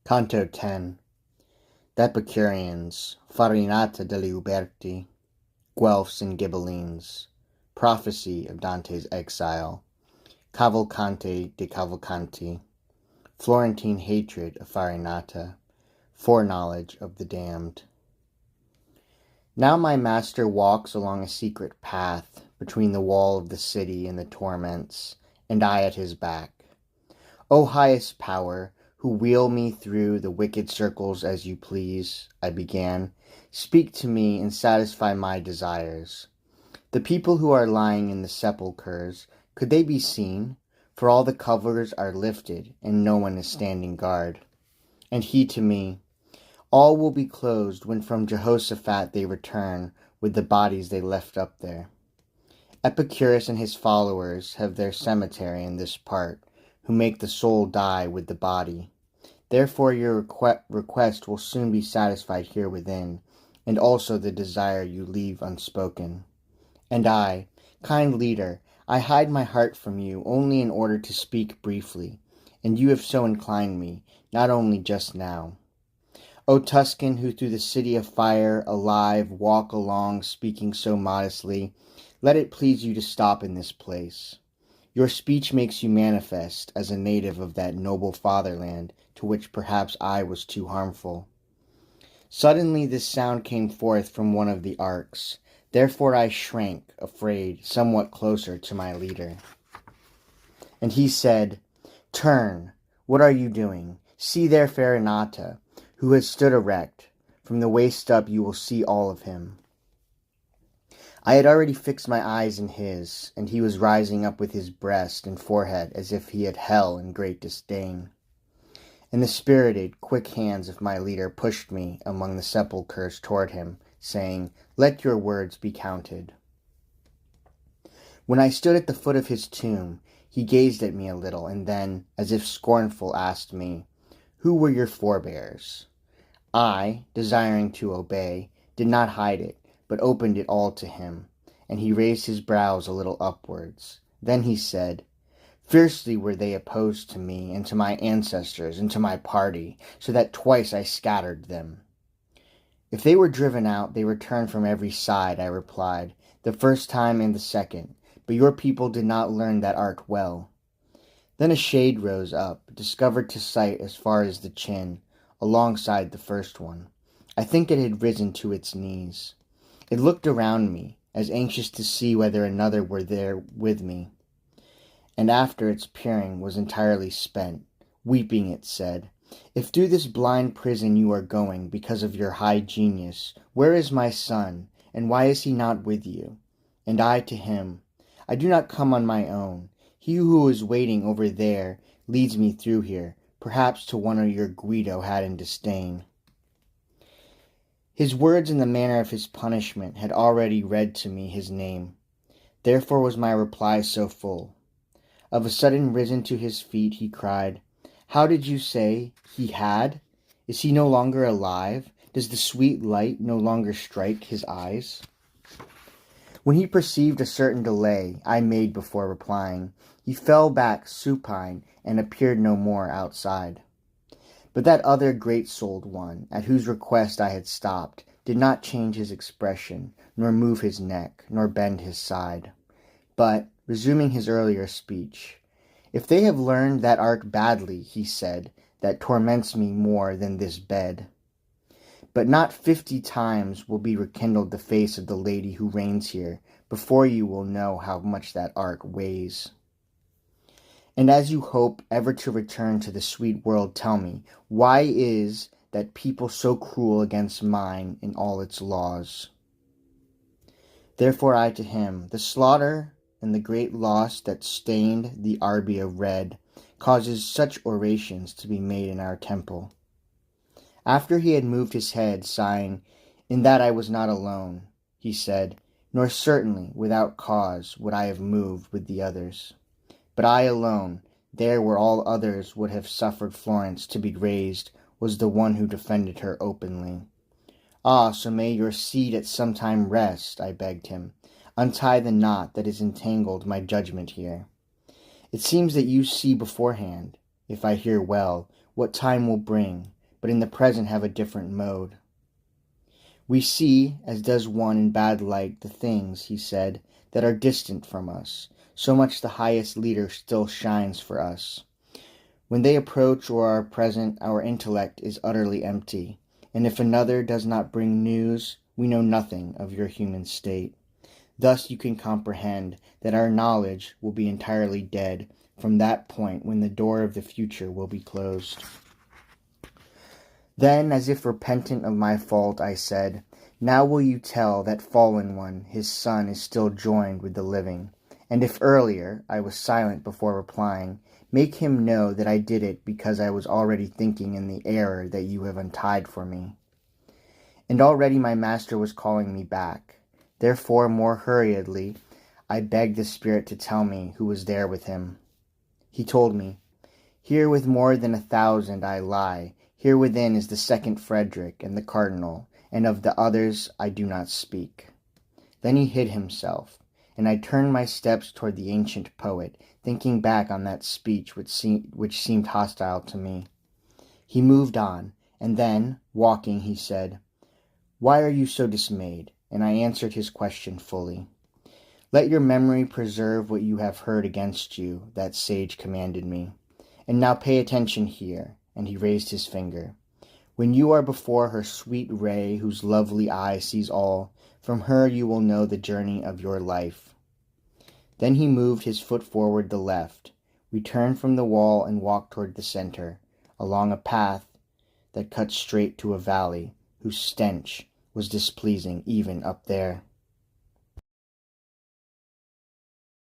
Canto 10. The Epicureans, Farinata degli Uberti, Guelphs and Ghibellines, Prophecy of Dante's Exile, Cavalcante de Cavalcanti, Florentine Hatred of Farinata, Foreknowledge of the Damned. Now my master walks along a secret path between the wall of the city and the torments, and I at his back. O highest power, who wheel me through the wicked circles as you please, I began, speak to me and satisfy my desires. The people who are lying in the sepulchres, could they be seen? For all the covers are lifted, and no one is standing guard. And he to me, all will be closed when from Jehoshaphat they return with the bodies they left up there. Epicurus and his followers have their cemetery in this part, who make the soul die with the body. Therefore your request will soon be satisfied here within, and also the desire you leave unspoken. And I, kind leader, I hide my heart from you only in order to speak briefly, and you have so inclined me, not only just now. O Tuscan, who through the city of fire, alive, walk along, speaking so modestly, let it please you to stop in this place. Your speech makes you manifest as a native of that noble fatherland to which perhaps I was too harmful. Suddenly this sound came forth from one of the arks. Therefore I shrank, afraid, somewhat closer to my leader. And he said, Turn, what are you doing? See there Farinata, who has stood erect. From the waist up you will see all of him. I had already fixed my eyes in his, and he was rising up with his breast and forehead as if he had hell in great disdain. And the spirited, quick hands of my leader pushed me among the sepulchres toward him, saying, Let your words be counted. When I stood at the foot of his tomb, he gazed at me a little, and then, as if scornful, asked me, Who were your forebears? I, desiring to obey, did not hide it, but opened it all to him, and he raised his brows a little upwards. Then he said, Fiercely were they opposed to me, and to my ancestors, and to my party, so that twice I scattered them. If they were driven out, they returned from every side, I replied, the first time and the second, but your people did not learn that art well. Then a shade rose up, discovered to sight as far as the chin, alongside the first one. I think it had risen to its knees. It looked around me, as anxious to see whether another were there with me. And after its peering was entirely spent, weeping it said, If through this blind prison you are going because of your high genius, where is my son, and why is he not with you? And I to him, I do not come on my own. He who is waiting over there leads me through here, perhaps to one of your Guido had in disdain. His words and the manner of his punishment had already read to me his name. Therefore was my reply so full. Of a sudden risen to his feet, he cried, How did you say he had? Is he no longer alive? Does the sweet light no longer strike his eyes? When he perceived a certain delay I made before replying, he fell back supine and appeared no more outside. But that other great-souled one, at whose request I had stopped, did not change his expression, nor move his neck, nor bend his side. But, resuming his earlier speech, If they have learned that art badly, he said, that torments me more than this bed. But not 50 times will be rekindled the face of the lady who reigns here, before you will know how much that art weighs. And as you hope ever to return to the sweet world, tell me, why is that people so cruel against mine in all its laws? Therefore I to him, the slaughter and the great loss that stained the Arbia red causes such orations to be made in our temple. After he had moved his head, sighing, In that I was not alone, he said, Nor certainly without cause would I have moved with the others. But I alone, there where all others would have suffered Florence to be razed, was the one who defended her openly. Ah, so may your seed at some time rest, I begged him. Untie the knot that has entangled my judgment here. It seems that you see beforehand, if I hear well, what time will bring, but in the present have a different mode. We see, as does one in bad light, the things, he said, that are distant from us. So much the highest leader still shines for us. When they approach or are present, our intellect is utterly empty, and if another does not bring news, we know nothing of your human state. Thus you can comprehend that our knowledge will be entirely dead from that point when the door of the future will be closed. Then, as if repentant of my fault, I said, now will you tell that fallen one his son is still joined with the living? And if earlier I was silent before replying, make him know that I did it because I was already thinking in the error that you have untied for me. And already my master was calling me back. Therefore, more hurriedly, I begged the spirit to tell me who was there with him. He told me, here with more than 1,000 I lie. Here within is the second Frederick and the cardinal, and of the others I do not speak. Then he hid himself, and I turned my steps toward the ancient poet, thinking back on that speech which seemed hostile to me. He moved on, and then, walking, he said, why are you so dismayed? And I answered his question fully. Let your memory preserve what you have heard against you, that sage commanded me. And now pay attention here. And he raised his finger. When you are before her sweet ray, whose lovely eye sees all, from her you will know the journey of your life. Then he moved his foot forward the left. We turned from the wall and walked toward the center, along a path that cut straight to a valley, whose stench was displeasing even up there.